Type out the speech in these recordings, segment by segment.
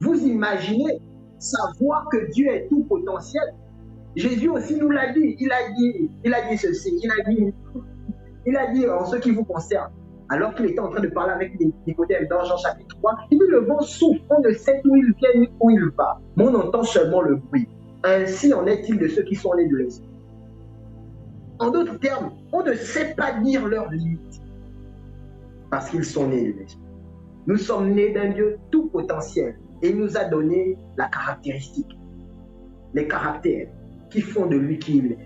Vous imaginez savoir que Dieu est tout potentiel. Jésus aussi nous l'a dit. Il a dit ceci. Il a dit en ce qui vous concerne, alors qu'il était en train de parler avec Nicodème dans Jean chapitre 3, il dit le vent souffle, on ne sait d'où il vient ni où il va, mais on entend seulement le bruit. Ainsi en est-il de ceux qui sont nés de l'Esprit. En d'autres termes, on ne sait pas dire leurs limites parce qu'ils sont nés de l'Esprit. Nous sommes nés d'un Dieu tout potentiel et il nous a donné la caractéristique, les caractères qui font de lui qui il est.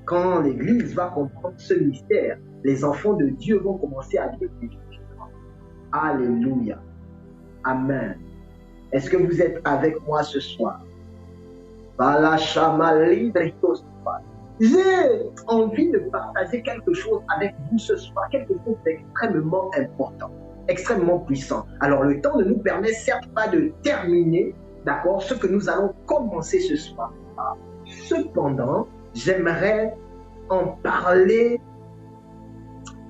Quand l'Église va comprendre ce mystère, les enfants de Dieu vont commencer à vivre différemment. Alléluia. Amen. Est-ce que vous êtes avec moi ce soir? J'ai envie de partager quelque chose avec vous ce soir, quelque chose d'extrêmement important, extrêmement puissant. Alors le temps ne nous permet certes pas de terminer, d'accord, ce que nous allons commencer ce soir. Cependant, j'aimerais en parler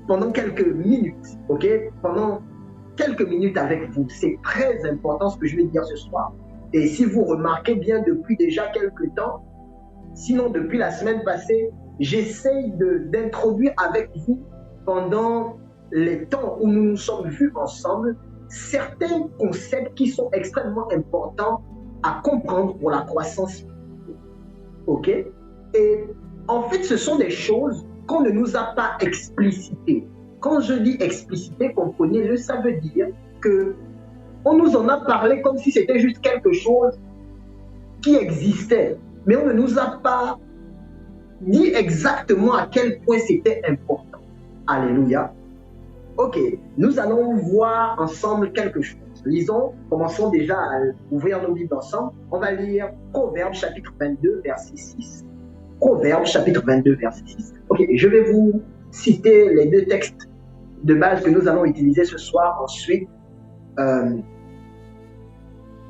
pendant quelques minutes, ok? Pendant quelques minutes avec vous. C'est très important ce que je vais dire ce soir. Et si vous remarquez bien depuis déjà quelques temps, sinon depuis la semaine passée, j'essaye d'introduire avec vous pendant les temps où nous nous sommes vus ensemble certains concepts qui sont extrêmement importants à comprendre pour la croissance. Ok? Et en fait, ce sont des choses qu'on ne nous a pas explicitées. Quand je dis explicité, comprenez-le, ça veut dire que on nous en a parlé comme si c'était juste quelque chose qui existait, mais on ne nous a pas dit exactement à quel point c'était important. Alléluia. Ok, nous allons voir ensemble quelque chose. Lisons, commençons déjà à ouvrir nos Bibles ensemble. On va lire Proverbes chapitre 22, verset 6. Proverbes chapitre 22, verset 6. Ok, je vais vous citer les deux textes de base que nous allons utiliser ce soir. Ensuite,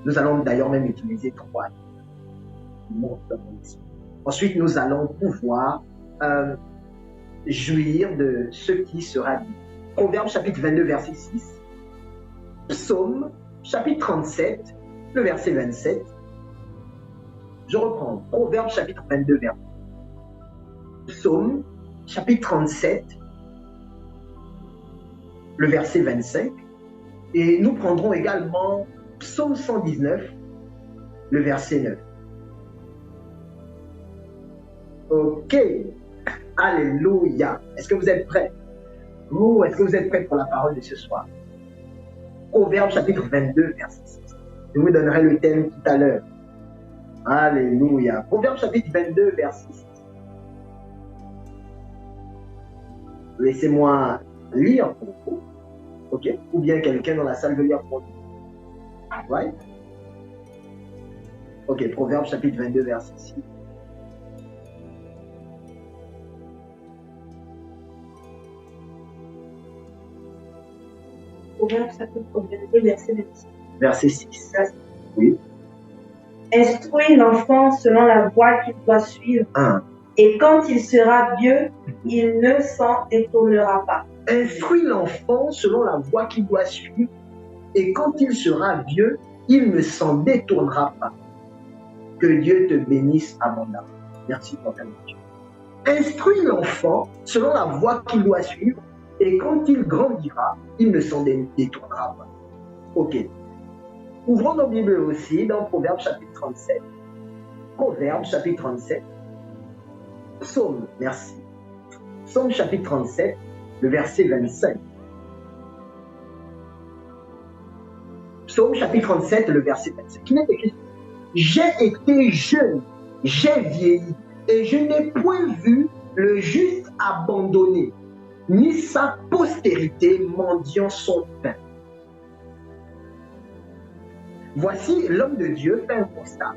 nous allons d'ailleurs même utiliser 3. Ensuite, nous allons pouvoir jouir de ce qui sera dit. Proverbes chapitre 22, verset 6. Psaume chapitre 37, le verset 27. Je reprends. Proverbes chapitre 22, verset 6. Psaume chapitre 37, le verset 25. Et nous prendrons également Psaume 119, le verset 9. Ok. Alléluia. Est-ce que vous êtes prêts? Est-ce que vous êtes prêts pour la parole de ce soir? Proverbes chapitre 22, verset 6. Je vous donnerai le thème tout à l'heure. Alléluia. Proverbes chapitre 22, verset 6. Laissez-moi lire pour vous. Ok? Ou bien quelqu'un dans la salle veut lire pour vous. Right? Ok, Proverbes chapitre 22, verset 6. Proverbes chapitre 22, verset 26. Verset 6. Oui. Instruis l'enfant selon la voie qu'il doit suivre, et quand il sera vieux, il ne s'en détournera pas. Instruis l'enfant selon la voie qu'il doit suivre, et quand il sera vieux, il ne s'en détournera pas. Que Dieu te bénisse abondamment. Merci pour ta lecture. Instruis l'enfant selon la voie qu'il doit suivre, et quand il grandira, il ne s'en détournera pas. Ok. Ouvrons nos Bibles aussi dans Proverbes chapitre 37. Proverbes chapitre 37. Psaume, merci. Psaume chapitre 37, le verset 25. Psaume chapitre 37, le verset 25. Qui n'est écrit: j'ai été jeune, j'ai vieilli, et je n'ai point vu le juste abandonné, ni sa postérité mendiant son pain. Voici l'homme de Dieu fait un constat.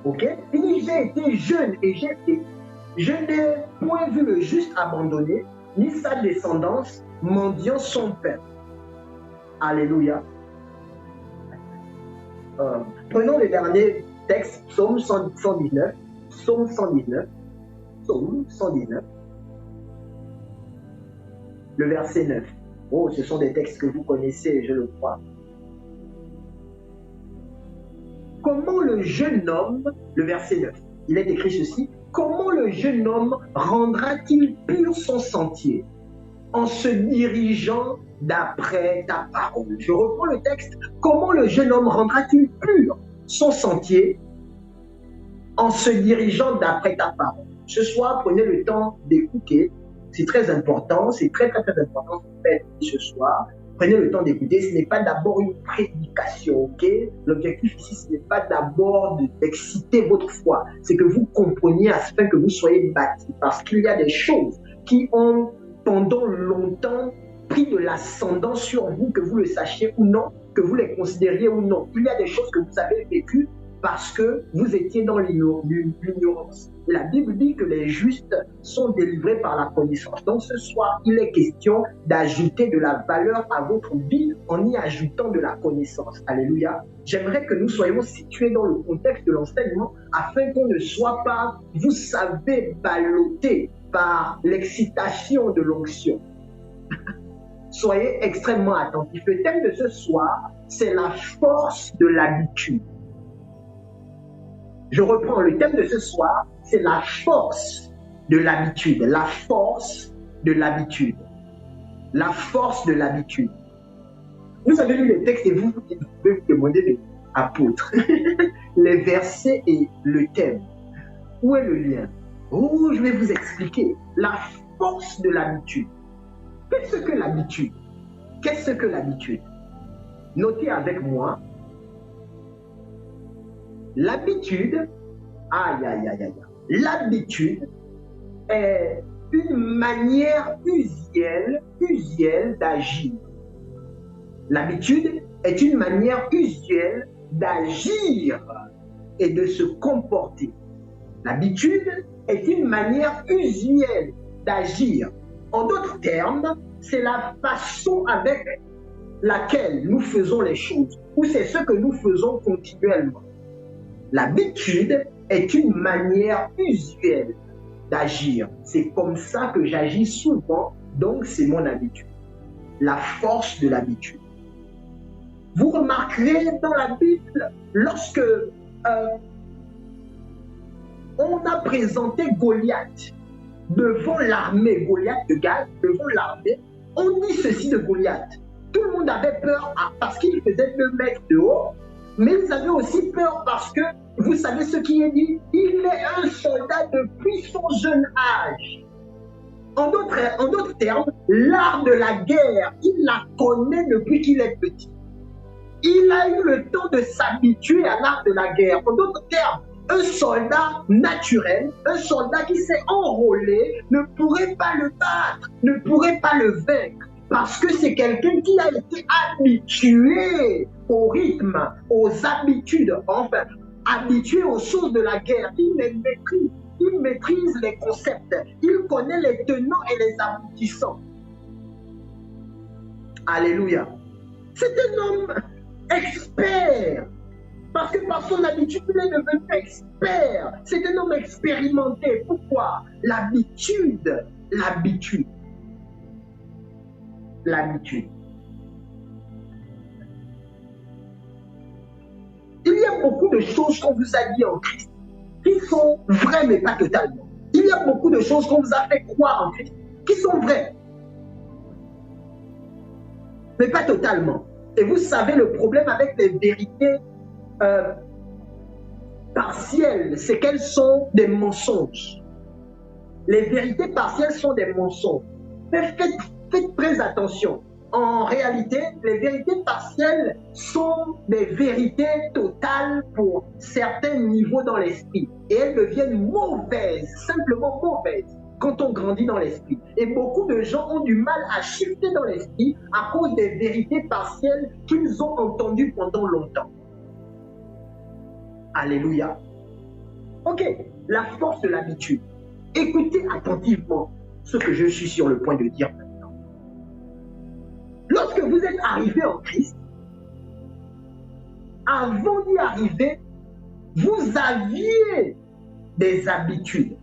Ok? Il dit: j'ai été jeune et j'ai vieilli. Je n'ai point vu le juste abandonné, ni sa descendance mendiant son pain. Alléluia. Prenons le dernier texte, Psaume 119. Psaume 119. Psaume 119. Le verset 9. Oh, ce sont des textes que vous connaissez, je le crois. comment le jeune homme, le verset 9, il est écrit ceci, comment le jeune homme rendra-t-il pur son sentier en se dirigeant d'après ta parole? Je reprends le texte. Comment le jeune homme rendra-t-il pur son sentier en se dirigeant d'après ta parole? Ce soir, prenez le temps d'écouter. C'est très important. C'est très important ce que faites ce soir. Prenez le temps d'écouter. Ce n'est pas d'abord une prédication, ok? L'objectif ici, ce n'est pas d'abord d'exciter votre foi. C'est que vous compreniez afin que vous soyez bâtis. Parce qu'il y a des choses qui ont pendant longtemps pris de l'ascendant sur vous, que vous le sachiez ou non, que vous les considériez ou non. Il y a des choses que vous avez vécues parce que vous étiez dans l'ignorance. La Bible dit que les justes sont délivrés par la connaissance. Donc ce soir, il est question d'ajouter de la valeur à votre vie en y ajoutant de la connaissance. Alléluia. J'aimerais que nous soyons situés dans le contexte de l'enseignement afin qu'on ne soit pas, vous savez, ballottés par l'excitation de l'onction. Soyez extrêmement attentifs. Le thème de ce soir, c'est la force de l'habitude. Je reprends, le thème de ce soir, c'est la force de l'habitude. La force de l'habitude. La force de l'habitude. Vous avez lu les textes et vous pouvez vous demander les apôtres, les versets et le thème. Où est le lien? Oh, je vais vous expliquer. La force de l'habitude. Qu'est-ce que l'habitude? Qu'est-ce que l'habitude? Notez avec moi. L'habitude, l'habitude est une manière usuelle d'agir. L'habitude est une manière usuelle d'agir et de se comporter. L'habitude est une manière usuelle d'agir. En d'autres termes, c'est la façon avec laquelle nous faisons les choses, ou c'est ce que nous faisons continuellement. L'habitude est une manière usuelle d'agir. C'est comme ça que j'agis souvent, donc c'est mon habitude. La force de l'habitude. Vous remarquerez dans la Bible, lorsque on a présenté Goliath devant l'armée, Goliath de Gath, devant l'armée, on dit ceci de Goliath. Tout le monde avait peur parce qu'il faisait 2 mètres de haut, mais ils avaient aussi peur parce que, vous savez ce qui est dit, il est un soldat depuis son jeune âge. En d'autres termes, l'art de la guerre, il la connaît depuis qu'il est petit. Il a eu le temps de s'habituer à l'art de la guerre. En d'autres termes, un soldat naturel, un soldat qui s'est enrôlé, ne pourrait pas le battre, ne pourrait pas le vaincre. Parce que c'est quelqu'un qui a été habitué au rythme, aux habitudes, enfin, habitué aux choses de la guerre. Il les maîtrise, il maîtrise les concepts, il connaît les tenants et les aboutissants. Alléluia. C'est un homme expert. Parce que par son habitude, il est devenu expert. C'est un homme expérimenté. Pourquoi? L'habitude. L'habitude. L'habitude. Il y a beaucoup de choses qu'on vous a dit en Christ qui sont vraies, mais pas totalement. Il y a beaucoup de choses qu'on vous a fait croire en Christ qui sont vraies, mais pas totalement. Et vous savez, le problème avec les vérités partielles, c'est qu'elles sont des mensonges. Les vérités partielles sont des mensonges. Mais faites très attention. En réalité, les vérités partielles sont des vérités totales pour certains niveaux dans l'esprit. Et elles deviennent mauvaises, simplement mauvaises, quand on grandit dans l'esprit. Et beaucoup de gens ont du mal à shifter dans l'esprit à cause des vérités partielles qu'ils ont entendues pendant longtemps. Alléluia. Ok, la force de l'habitude. Écoutez attentivement ce que je suis sur le point de dire maintenant. Lorsque vous êtes arrivé en Christ, avant d'y arriver, vous aviez des habitudes.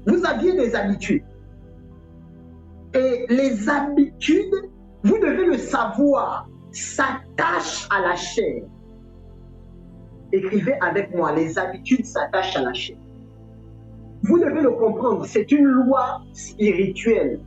Vous aviez des habitudes. Et les habitudes, vous devez le savoir. s'attachent à la chair. Écrivez avec moi, les habitudes s'attachent à la chair. Vous devez le comprendre, c'est une loi spirituelle.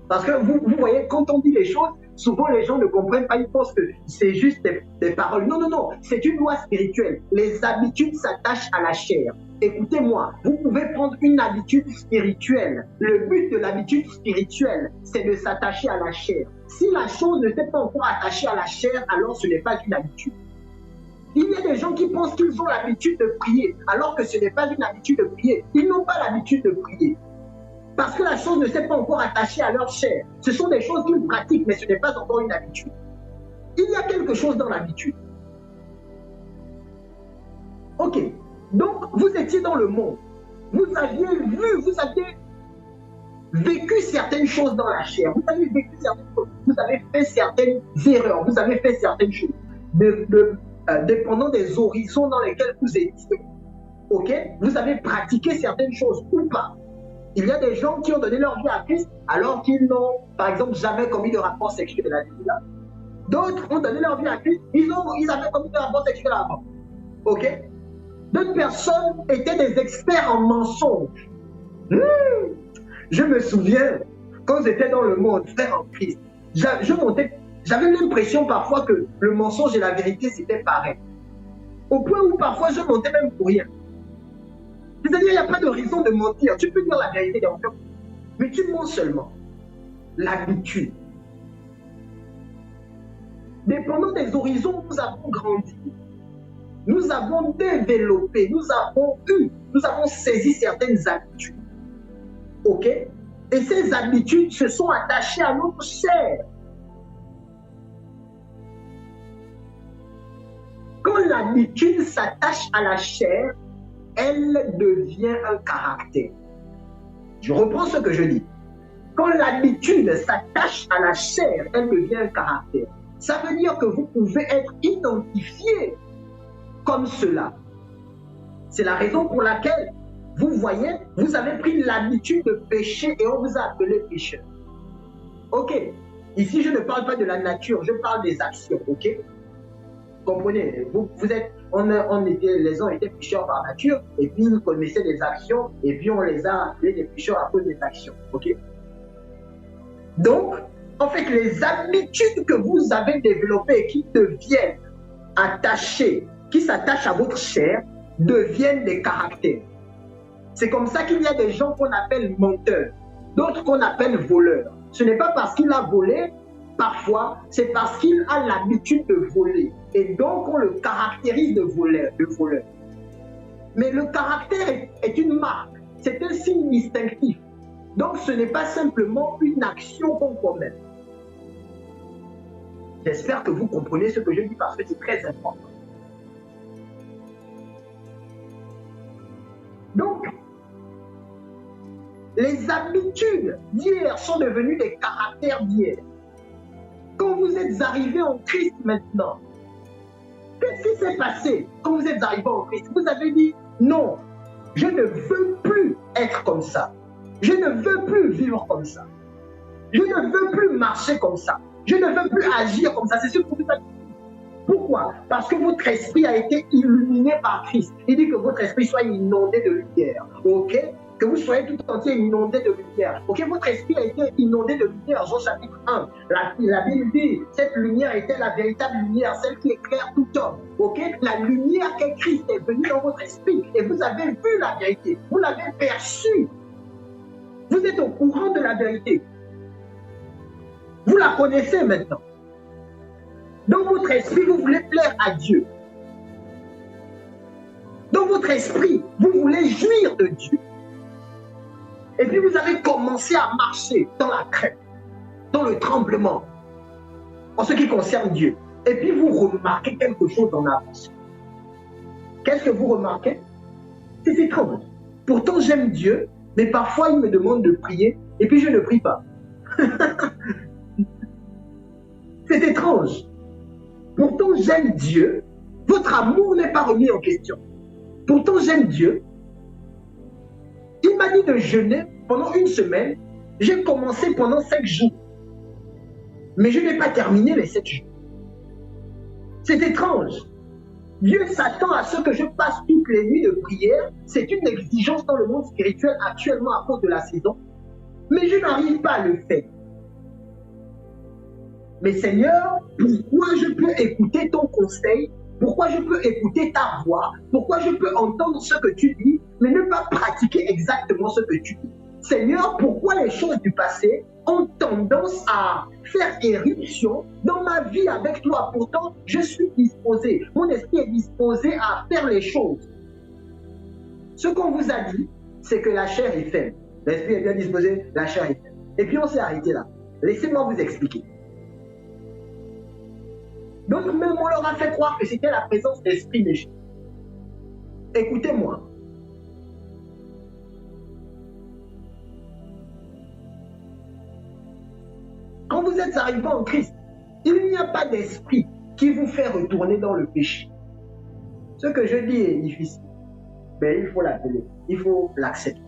Parce que vous voyez, quand on dit les choses, souvent les gens ne comprennent pas, ils pensent que c'est juste des paroles. Non, non, non, c'est une loi spirituelle. Les habitudes s'attachent à la chair. Écoutez-moi, vous pouvez prendre une habitude spirituelle. Le but de l'habitude spirituelle, c'est de s'attacher à la chair. Si la chose ne s'est pas encore attachée à la chair, alors ce n'est pas une habitude. Il y a des gens qui pensent qu'ils ont l'habitude de prier, alors que ce n'est pas une habitude de prier. Ils n'ont pas l'habitude de prier. Parce que la chose ne s'est pas encore attachée à leur chair. Ce sont des choses qu'ils pratiquent, mais ce n'est pas encore une habitude. Il y a quelque chose dans l'habitude. Ok. Donc, vous étiez dans le monde. Vous aviez vu, vous aviez vécu certaines choses dans la chair. Vous avez vécu certaines choses. Vous avez fait certaines erreurs. Vous avez fait certaines choses. Dépendant des horizons dans lesquels vous étiez. Ok? Vous avez pratiqué certaines choses ou pas. Il y a des gens qui ont donné leur vie à Christ alors qu'ils n'ont, par exemple, jamais commis de rapport sexuel à là. D'autres ont donné leur vie à Christ, ils avaient commis de rapport sexuel avant. Ok? D'autres personnes étaient des experts en mensonges. Je me souviens, quand j'étais dans le monde, frère en Christ, j'avais l'impression parfois que le mensonge et la vérité, c'était pareil. Au point où parfois je mentais même pour rien. C'est-à-dire, il n'y a pas de raison de mentir. Tu peux dire la vérité, mais tu mens seulement. L'habitude. Dépendant des horizons, nous avons grandi. Nous avons développé, nous avons saisi certaines habitudes. Ok? Et ces habitudes se sont attachées à notre chair. Quand l'habitude s'attache à la chair, elle devient un caractère. Je reprends ce que je dis. Quand l'habitude s'attache à la chair, elle devient un caractère. Ça veut dire que vous pouvez être identifié comme cela. C'est la raison pour laquelle, vous voyez, vous avez pris l'habitude de pécher et on vous a appelé pécheur. Ok. Ici, je ne parle pas de la nature, je parle des actions. Ok. Comprenez, les uns étaient pécheurs par nature, et puis ils connaissaient des actions, et puis on les a appelés des pécheurs à cause des actions. Ok? Donc, en fait, les habitudes que vous avez développées et qui deviennent attachées, qui s'attachent à votre chair, deviennent des caractères. C'est comme ça qu'il y a des gens qu'on appelle menteurs, d'autres qu'on appelle voleurs. Ce n'est pas parce qu'il a volé. Parfois, c'est parce qu'il a l'habitude de voler. Et donc, on le caractérise de voleur. Mais le caractère est une marque. C'est un signe distinctif. Donc, ce n'est pas simplement une action qu'on commet. J'espère que vous comprenez ce que je dis parce que c'est très important. Donc, les habitudes d'hier sont devenues des caractères d'hier. Quand vous êtes arrivé en Christ maintenant, qu'est-ce qui s'est passé quand vous êtes arrivé en Christ? Vous avez dit, non, je ne veux plus être comme ça. Je ne veux plus vivre comme ça. Je ne veux plus marcher comme ça. Je ne veux plus agir comme ça. C'est ce que vous avez dit. Pourquoi? Parce que votre esprit a été illuminé par Christ. Il dit que votre esprit soit inondé de lumière. Ok? Que vous soyez tout entier inondé de lumière. Ok, votre esprit a été inondé de lumière. Jean chapitre 1. La Bible dit, cette lumière était la véritable lumière, celle qui éclaire tout homme. Ok, la lumière qu'est Christ est venue dans votre esprit et vous avez vu la vérité. Vous l'avez perçue. Vous êtes au courant de la vérité. Vous la connaissez maintenant. Dans votre esprit, vous voulez plaire à Dieu. Dans votre esprit, vous voulez jouir de Dieu. Et puis vous avez commencé à marcher dans la crainte, dans le tremblement, en ce qui concerne Dieu. Et puis vous remarquez quelque chose en avance. Qu'est-ce que vous remarquez? C'est étrange. Pourtant j'aime Dieu, mais parfois il me demande de prier, et puis je ne prie pas. C'est étrange. Pourtant j'aime Dieu, votre amour n'est pas remis en question. Pourtant j'aime Dieu. Il m'a dit de jeûner pendant une semaine. J'ai commencé pendant 5 jours. mais je n'ai pas terminé les 7 jours. C'est étrange. Dieu s'attend à ce que je passe toutes les nuits de prière. C'est une exigence dans le monde spirituel actuellement à cause de la saison. Mais je n'arrive pas à le faire. Mais Seigneur, pourquoi je peux écouter ton conseil? Pourquoi je peux écouter ta voix? Pourquoi je peux entendre ce que tu dis, mais ne pas pratiquer exactement ce que tu dis? Seigneur, pourquoi les choses du passé ont tendance à faire éruption dans ma vie avec toi? Pourtant, je suis disposé, mon esprit est disposé à faire les choses. Ce qu'on vous a dit, c'est que la chair est faible. L'esprit est bien disposé, la chair est faible. Et puis on s'est arrêté là. Laissez-moi vous expliquer. Donc même on leur a fait croire que c'était la présence d'esprit méchant. Écoutez-moi. Quand vous êtes arrivé en Christ, il n'y a pas d'esprit qui vous fait retourner dans le péché. Ce que je dis est difficile, mais il faut l'appeler, il faut l'accepter.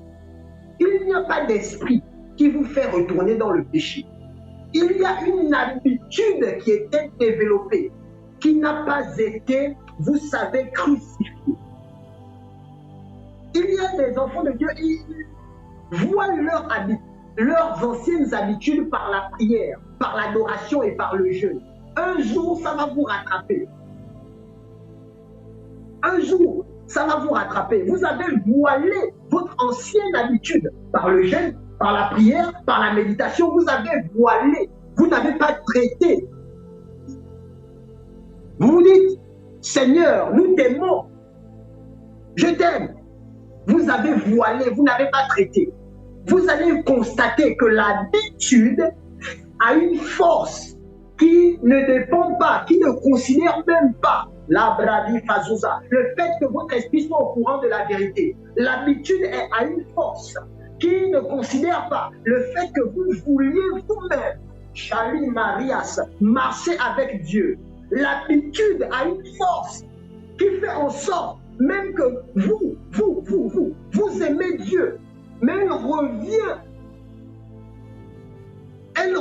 Il n'y a pas d'esprit qui vous fait retourner dans le péché. Il y a une habitude qui était développée, qui n'a pas été, vous savez, crucifiée. Il y a des enfants de Dieu, ils voient leurs anciennes habitudes par la prière, par l'adoration et par le jeûne. Un jour, ça va vous rattraper. Un jour, ça va vous rattraper. Vous avez voilé votre ancienne habitude par le jeûne, par la prière, par la méditation. Vous avez voilé. Vous n'avez pas traité. Vous vous dites, Seigneur, nous t'aimons. Je t'aime. Vous avez voilé, vous n'avez pas traité. Vous allez constater que l'habitude a une force qui ne dépend pas, qui ne considère même pas la Bradi Fazouza, le fait que votre esprit soit au courant de la vérité. L'habitude a une force qui ne considère pas le fait que vous vouliez vous-même, Chali Marias, marcher avec Dieu. L'habitude a une force qui fait en sorte même que vous aimez Dieu, mais elle revient, elle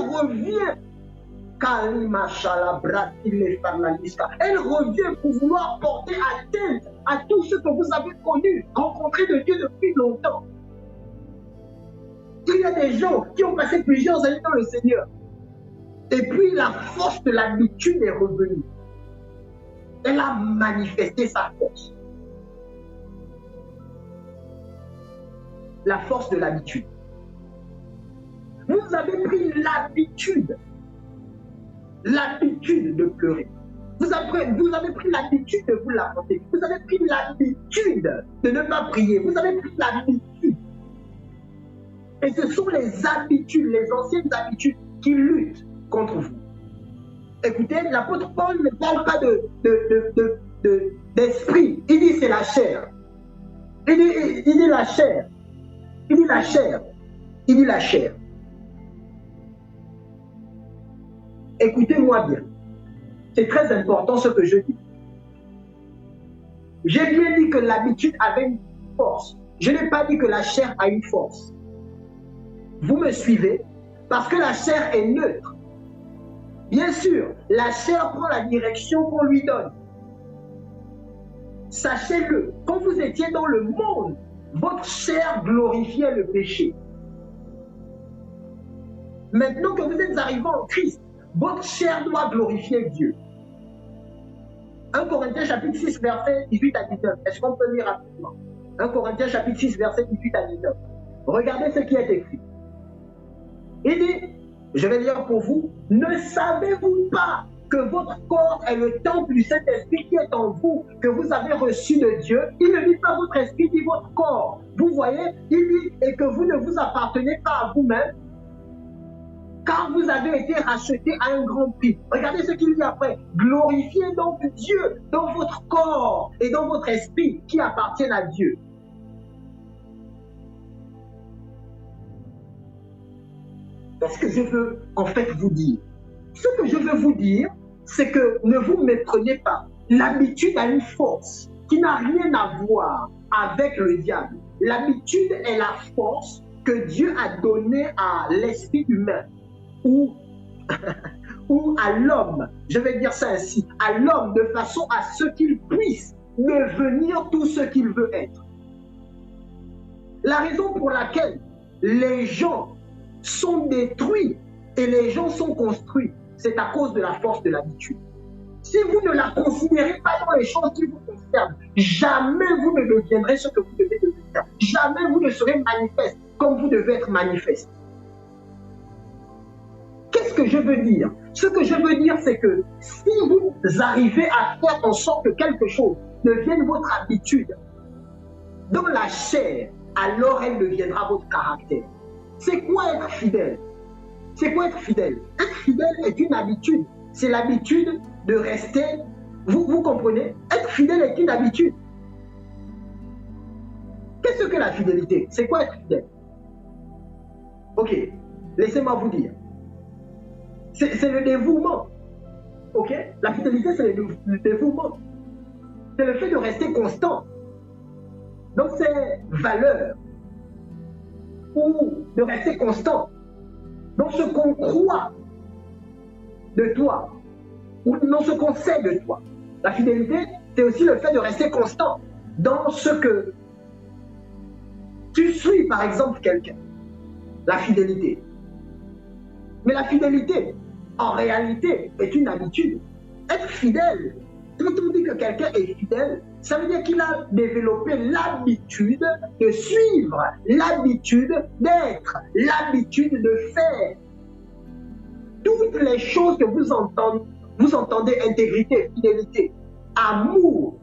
revient pour vouloir porter atteinte à tout ce que vous avez connu, rencontré de Dieu depuis longtemps. Il y a des gens qui ont passé plusieurs années dans le Seigneur. Et puis la force de l'habitude est revenue. Elle a manifesté sa force. La force de l'habitude. Vous avez pris l'habitude de pleurer. Vous avez pris l'habitude de vous lamenter. Vous avez pris l'habitude de ne pas prier. Vous avez pris l'habitude. Et ce sont les habitudes, les anciennes habitudes qui luttent contre vous. Écoutez, l'apôtre Paul ne parle pas d'esprit. Il dit c'est la chair. Il dit la chair. Il dit la chair. Il dit la chair. Écoutez-moi bien. C'est très important ce que je dis. J'ai bien dit que l'habitude avait une force. Je n'ai pas dit que la chair a une force. Vous me suivez? Parce que la chair est neutre. Bien sûr, la chair prend la direction qu'on lui donne. Sachez-le, quand vous étiez dans le monde, votre chair glorifiait le péché. Maintenant que vous êtes arrivé en Christ, votre chair doit glorifier Dieu. 1 Corinthiens chapitre 6, verset 18 à 19. Est-ce qu'on peut lire rapidement? 1 Corinthiens chapitre 6, verset 18 à 19. Regardez ce qui est écrit. Il dit, je vais lire pour vous, ne savez-vous pas que votre corps est le temple du Saint-Esprit qui est en vous, que vous avez reçu de Dieu? Il ne dit pas votre esprit, il dit votre corps. Vous voyez, il dit, et que vous ne vous appartenez pas à vous-même, car vous avez été rachetés à un grand prix. Regardez ce qu'il dit après. Glorifiez donc Dieu dans votre corps et dans votre esprit qui appartiennent à Dieu. Qu'est-ce que je veux en fait vous dire? Ce que je veux vous dire, c'est que ne vous méprenez pas. L'habitude a une force qui n'a rien à voir avec le diable. L'habitude est la force que Dieu a donnée à l'esprit humain ou ou à l'homme, je vais dire ça ainsi, à l'homme de façon à ce qu'il puisse devenir tout ce qu'il veut être. La raison pour laquelle les gens sont détruits et les gens sont construits, c'est à cause de la force de l'habitude. Si vous ne la considérez pas dans les choses qui vous concernent, jamais vous ne deviendrez ce que vous devez devenir. Jamais vous ne serez manifeste comme vous devez être manifeste. Qu'est-ce que je veux dire? Ce que je veux dire, c'est que si vous arrivez à faire en sorte que quelque chose devienne votre habitude dans la chair, alors elle deviendra votre caractère. C'est quoi être fidèle? C'est quoi être fidèle? Être fidèle est une habitude. C'est l'habitude de rester. Vous comprenez? Être fidèle est une habitude. Qu'est-ce que la fidélité? C'est quoi être fidèle? Ok, laissez-moi vous dire. C'est le dévouement. Ok? La fidélité, c'est le dévouement. C'est le fait de rester constant dans ses valeurs ou de rester constant dans ce qu'on croit de toi ou dans ce qu'on sait de toi. La fidélité, c'est aussi le fait de rester constant dans ce que tu suis, par exemple, quelqu'un. La fidélité. Mais la fidélité, en réalité, est une habitude. Être fidèle, quand on dit que quelqu'un est fidèle, ça veut dire qu'il a développé l'habitude de suivre, l'habitude d'être, l'habitude de faire. Toutes les choses que vous entendez intégrité, fidélité, amour,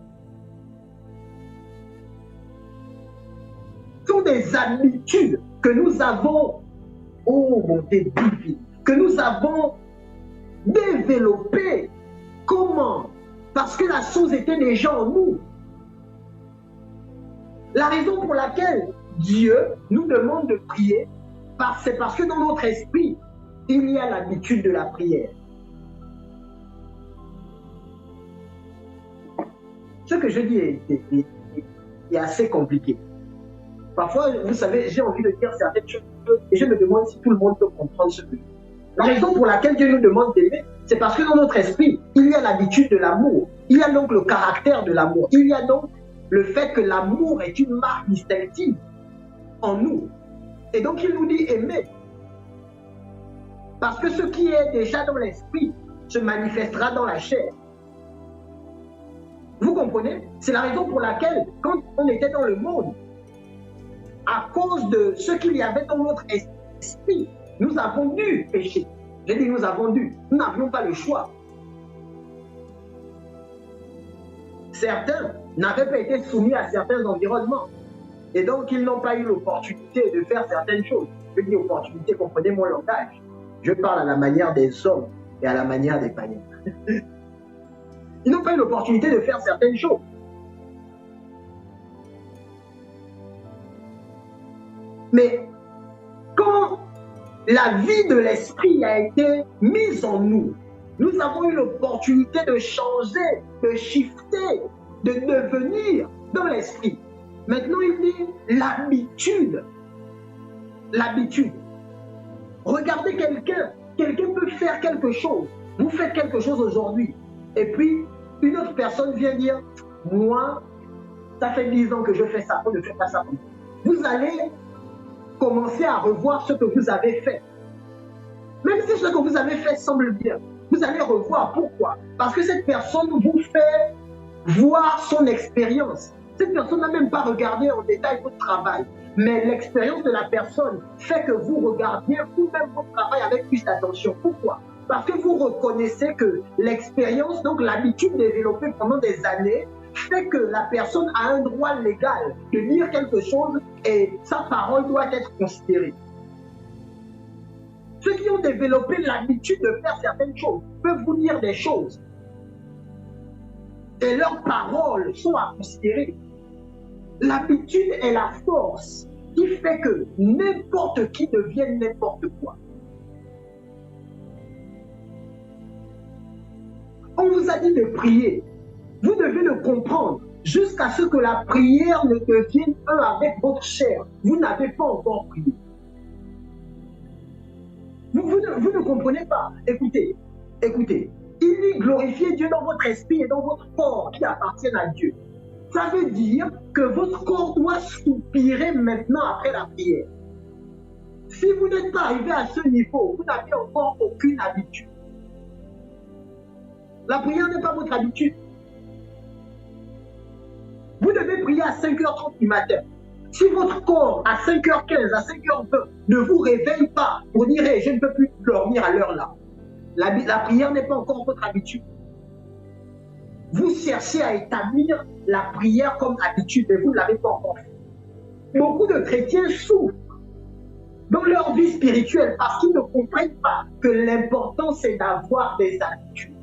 sont des habitudes que nous avons, oh mon Dieu, que nous avons développées. Comment? Parce que la chose était déjà en nous. La raison pour laquelle Dieu nous demande de prier, c'est parce que dans notre esprit, il y a l'habitude de la prière. Ce que je dis est assez compliqué. Parfois, vous savez, j'ai envie de dire certaines choses et je me demande si tout le monde peut comprendre ce que je dis. La raison pour laquelle Dieu nous demande d'aimer, c'est parce que dans notre esprit, il y a l'habitude de l'amour. Il y a donc le caractère de l'amour. Il y a donc le fait que l'amour est une marque distinctive en nous. Et donc, il nous dit aimer. Parce que ce qui est déjà dans l'esprit se manifestera dans la chair. Vous comprenez? C'est la raison pour laquelle, quand on était dans le monde, à cause de ce qu'il y avait dans notre esprit, nous avons dû pécher. J'ai dit nous avons dû. Nous n'avions pas le choix. Certains n'avaient pas été soumis à certains environnements. Et donc, ils n'ont pas eu l'opportunité de faire certaines choses. Je dis opportunité, comprenez mon langage. Je parle à la manière des hommes et à la manière des païens. Ils n'ont pas eu l'opportunité de faire certaines choses. Mais quand la vie de l'esprit a été mise en nous, nous avons eu l'opportunité de changer, de shifter, de devenir dans l'esprit. Maintenant, il dit l'habitude. L'habitude. Regardez quelqu'un. Quelqu'un peut faire quelque chose. Vous faites quelque chose aujourd'hui. Et puis, une autre personne vient dire, moi, ça fait 10 ans que je fais ça, je ne fais pas ça. Vous allez commencer à revoir ce que vous avez fait. Même si ce que vous avez fait semble bien, vous allez revoir. Pourquoi? Parce que cette personne vous fait voir son expérience. Cette personne n'a même pas regardé en détail votre travail, mais l'expérience de la personne fait que vous regardiez vous-même votre travail avec plus d'attention. Pourquoi? Parce que vous reconnaissez que l'expérience, donc l'habitude développée pendant des années, fait que la personne a un droit légal de dire quelque chose et sa parole doit être considérée. Ceux qui ont développé l'habitude de faire certaines choses peuvent vous dire des choses. Et leurs paroles sont à considérer. L'habitude est la force qui fait que n'importe qui devienne n'importe quoi. On vous a dit de prier. Vous devez le comprendre jusqu'à ce que la prière ne devienne un avec votre chair. Vous n'avez pas encore prié. Vous ne comprenez pas. Écoutez, Écoutez, il dit glorifiez Dieu dans votre esprit et dans votre corps qui appartiennent à Dieu. Ça veut dire que votre corps doit soupirer maintenant après la prière. Si vous n'êtes pas arrivé à ce niveau, vous n'avez encore aucune habitude. La prière n'est pas votre habitude. Vous devez prier à 5h30 du matin. Si votre corps, à 5h15, à 5h20, ne vous réveille pas pour dire hey, « je ne peux plus dormir à l'heure là », la prière n'est pas encore votre habitude. Vous cherchez à établir la prière comme habitude, mais vous ne l'avez pas encore fait. Beaucoup de chrétiens souffrent dans leur vie spirituelle parce qu'ils ne comprennent pas que l'important c'est d'avoir des habitudes.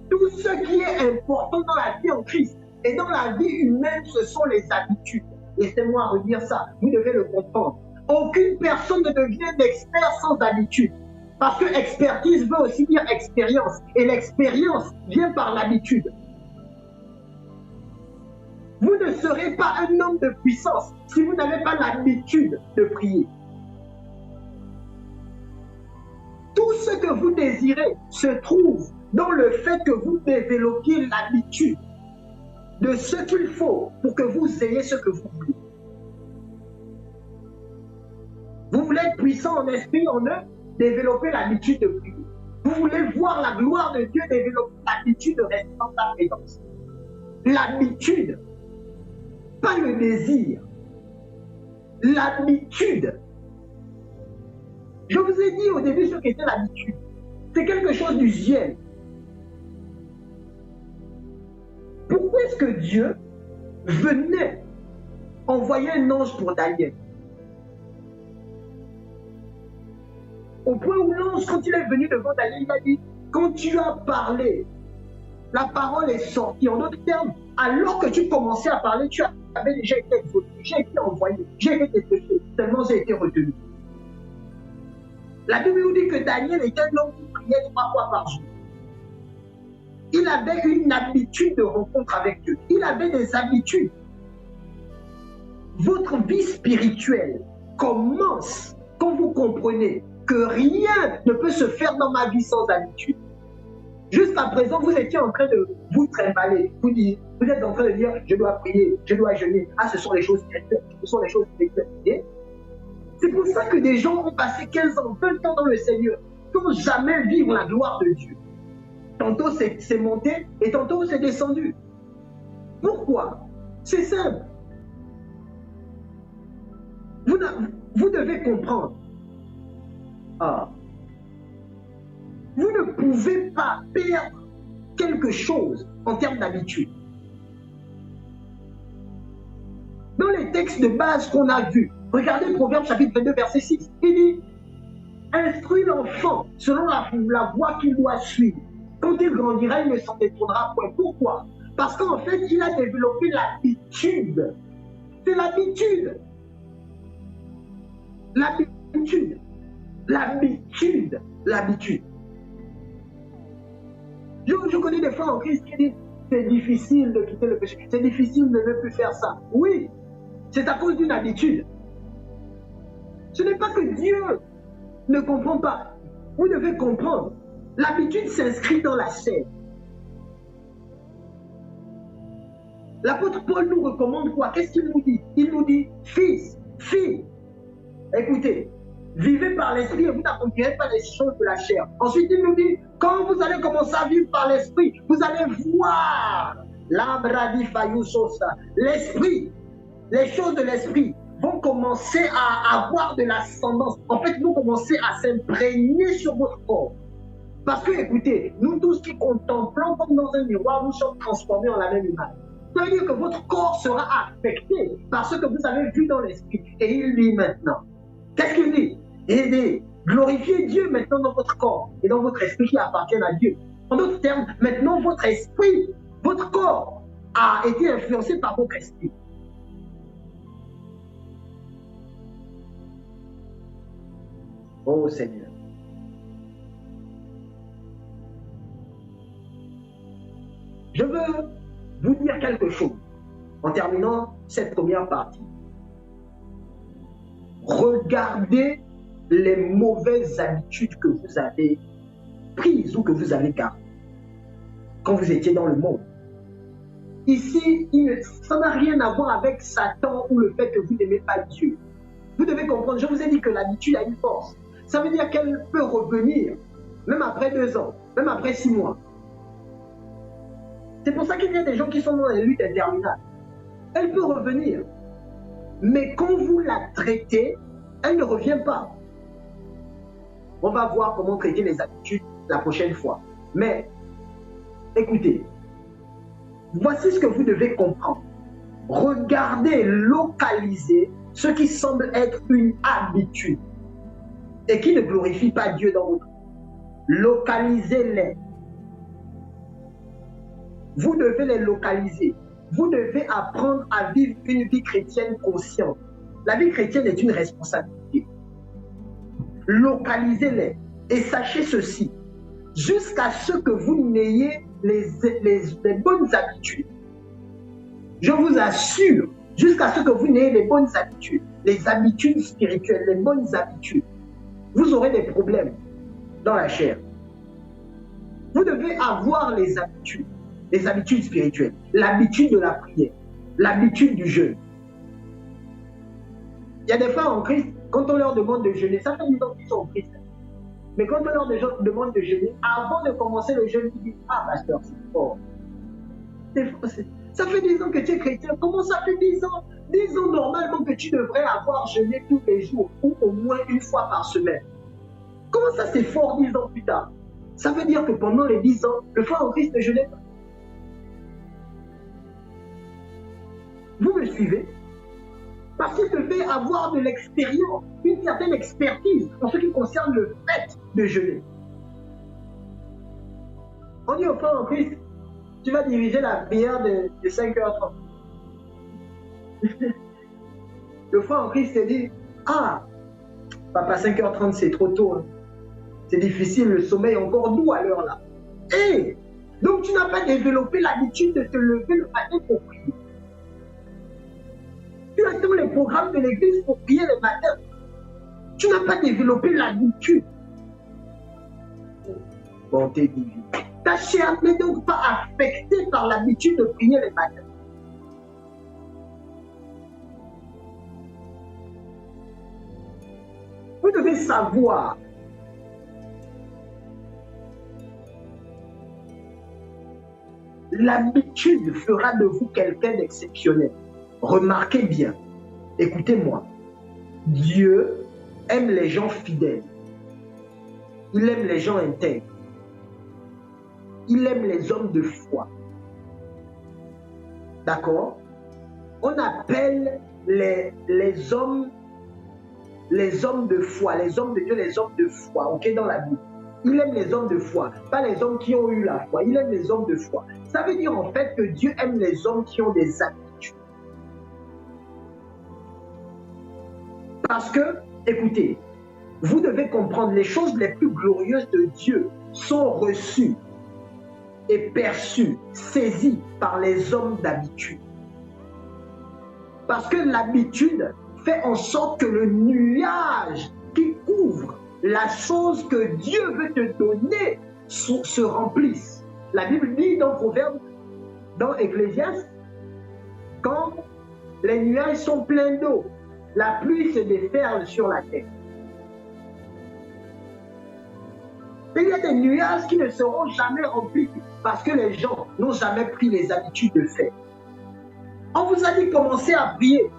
Tout ce qui est important dans la vie en Christ et dans la vie humaine, ce sont les habitudes. Laissez-moi redire ça, vous devez le comprendre. Aucune personne ne devient expert sans habitude. Parce que expertise veut aussi dire expérience. Et l'expérience vient par l'habitude. Vous ne serez pas un homme de puissance si vous n'avez pas l'habitude de prier. Tout ce que vous désirez se trouve dans le fait que vous développiez l'habitude de ce qu'il faut pour que vous ayez ce que vous voulez. Vous voulez être puissant en esprit, en œuvre, développer l'habitude de prier. Vous voulez voir la gloire de Dieu, développer l'habitude de rester dans sa présence. L'habitude, pas le désir. L'habitude. Je vous ai dit au début ce qu'était l'habitude. C'est quelque chose d'usuel. Pourquoi est-ce que Dieu venait envoyer un ange pour Daniel? Au point où l'ange, quand il est venu devant Daniel, il a dit, quand tu as parlé, la parole est sortie. En d'autres termes, alors que tu commençais à parler, tu avais déjà été exaucé, j'ai été envoyé, j'ai été dépêché, seulement j'ai été retenu. La Bible nous dit que Daniel était un homme qui priait 3 fois par jour. Il avait une habitude de rencontre avec Dieu. Il avait des habitudes. Votre vie spirituelle commence quand vous comprenez que rien ne peut se faire dans ma vie sans habitude. Jusqu'à présent, vous étiez en train de vous trimballer. Vous êtes en train de dire, je dois prier, je dois jeûner. Ah, ce sont les choses spirituelles. Ce sont les choses spirituelles. C'est pour ça que des gens ont passé 15 ans, 20 ans dans le Seigneur, sans jamais vivre la gloire de Dieu. Tantôt c'est monté et tantôt c'est descendu. Pourquoi? C'est simple. Vous devez comprendre. Vous ne pouvez pas perdre quelque chose en termes d'habitude. Dans les textes de base qu'on a vus, regardez Proverbe chapitre 22, verset 6. Il dit, instruis l'enfant selon la voie qu'il doit suivre. Quand il grandira, il ne s'en détournera point. Pourquoi? Parce qu'en fait, il a développé l'habitude. C'est l'habitude. L'habitude. L'habitude. L'habitude. Je connais des fois en Christ qui disent c'est difficile de quitter le péché. C'est difficile de ne plus faire ça. Oui, c'est à cause d'une habitude. Ce n'est pas que Dieu ne comprend pas. Vous devez comprendre. L'habitude s'inscrit dans la chair. L'apôtre Paul nous recommande quoi? Qu'est-ce qu'il nous dit? Il nous dit, fils, fille, écoutez, vivez par l'esprit et vous n'accomplirez pas les choses de la chair. Ensuite, il nous dit, quand vous allez commencer à vivre par l'esprit, vous allez voir l'esprit, les choses de l'esprit vont commencer à avoir de l'ascendance. En fait, vont commencer à s'imprégner sur votre corps. Parce que, écoutez, nous tous qui contemplons comme dans un miroir, nous sommes transformés en la même image. Ça veut dire que votre corps sera affecté par ce que vous avez vu dans l'esprit. Et il dit maintenant, qu'est-ce qu'il dit? Il dit, glorifiez Dieu maintenant dans votre corps et dans votre esprit qui appartiennent à Dieu. En d'autres termes, maintenant votre esprit, votre corps a été influencé par votre esprit. Oh Seigneur. Je veux vous dire quelque chose en terminant cette première partie. Regardez les mauvaises habitudes que vous avez prises ou que vous avez gardées quand vous étiez dans le monde. Ici, ça n'a rien à voir avec Satan ou le fait que vous n'aimez pas Dieu. Vous devez comprendre, je vous ai dit que l'habitude a une force. Ça veut dire qu'elle peut revenir, même après 2 ans, même après 6 mois. C'est pour ça qu'il y a des gens qui sont dans les luttes interminables. Elle peut revenir. Mais quand vous la traitez, elle ne revient pas. On va voir comment traiter les habitudes la prochaine fois. Mais, écoutez, voici ce que vous devez comprendre. Regardez, localisez ce qui semble être une habitude et qui ne glorifie pas Dieu dans votre vie. Localisez-les. Vous devez les localiser. Vous devez apprendre à vivre une vie chrétienne consciente. La vie chrétienne est une responsabilité. Localisez-les et sachez ceci. Jusqu'à ce que vous n'ayez les bonnes habitudes. Je vous assure, jusqu'à ce que vous n'ayez les bonnes habitudes, les habitudes spirituelles, les bonnes habitudes, vous aurez des problèmes dans la chair. Vous devez avoir les habitudes spirituelles, l'habitude de la prière, l'habitude du jeûne. Il y a des fois en Christ, quand on leur demande de jeûner, ça fait 10 ans qu'ils sont en Christ. Mais quand on leur demande de jeûner, avant de commencer le jeûne, ils disent « Ah, pasteur, c'est fort. Ça fait 10 ans que tu es chrétien. Comment ça fait 10 ans? 10 ans normalement que tu devrais avoir jeûné tous les jours ou au moins une fois par semaine. Comment ça c'est fort 10 ans plus tard? Ça veut dire que pendant les 10 ans, le foi en Christ ne jeûnait pas. Vous me suivez? Parce qu'il devait avoir de l'expérience, une certaine expertise en ce qui concerne le fait de jeûner. On dit au foi en Christ, tu vas diriger la prière de 5h30. Le foi en Christ te dit, ah, papa, 5h30 c'est trop tôt. Hein. C'est difficile, le sommeil est encore doux à l'heure là. Et donc tu n'as pas développé l'habitude de te lever le matin pour prier. Tu attends les programmes de l'église pour prier le matin. Tu n'as pas développé l'habitude. Bonté divine. Ta chair n'est donc pas affectée par l'habitude de prier le matin. Vous devez savoir l'habitude fera de vous quelqu'un d'exceptionnel. Remarquez bien, écoutez-moi, Dieu aime les gens fidèles. Il aime les gens intègres. Il aime les hommes de foi. D'accord? On appelle les hommes de foi, les hommes de Dieu, les hommes de foi, ok, dans la Bible. Il aime les hommes de foi, pas les hommes qui ont eu la foi. Il aime les hommes de foi. Ça veut dire en fait que Dieu aime les hommes qui ont des habitudes. Parce que, écoutez, vous devez comprendre, les choses les plus glorieuses de Dieu sont reçues et perçues, saisies par les hommes d'habitude. Parce que l'habitude fait en sorte que le nuage qui couvre la chose que Dieu veut te donner se remplisse. La Bible dit dans Proverbe, dans Ecclésiaste, quand les nuages sont pleins d'eau, la pluie se déferle sur la terre. Et il y a des nuages qui ne seront jamais remplis parce que les gens n'ont jamais pris les habitudes de faire. On vous a dit commencer à prier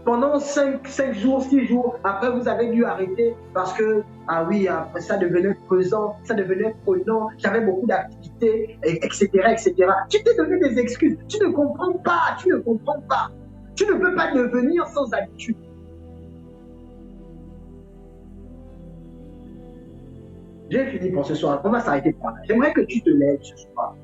pendant 5 jours, 6 jours. Après, vous avez dû arrêter parce que, ah oui, après ça devenait pesant, ça devenait prenant, j'avais beaucoup d'activités, etc., etc. Tu t'es donné des excuses. Tu ne comprends pas, tu ne comprends pas. Tu ne peux pas devenir sans habitude. J'ai fini pour ce soir. On va s'arrêter par là. J'aimerais que tu te lèves ce soir.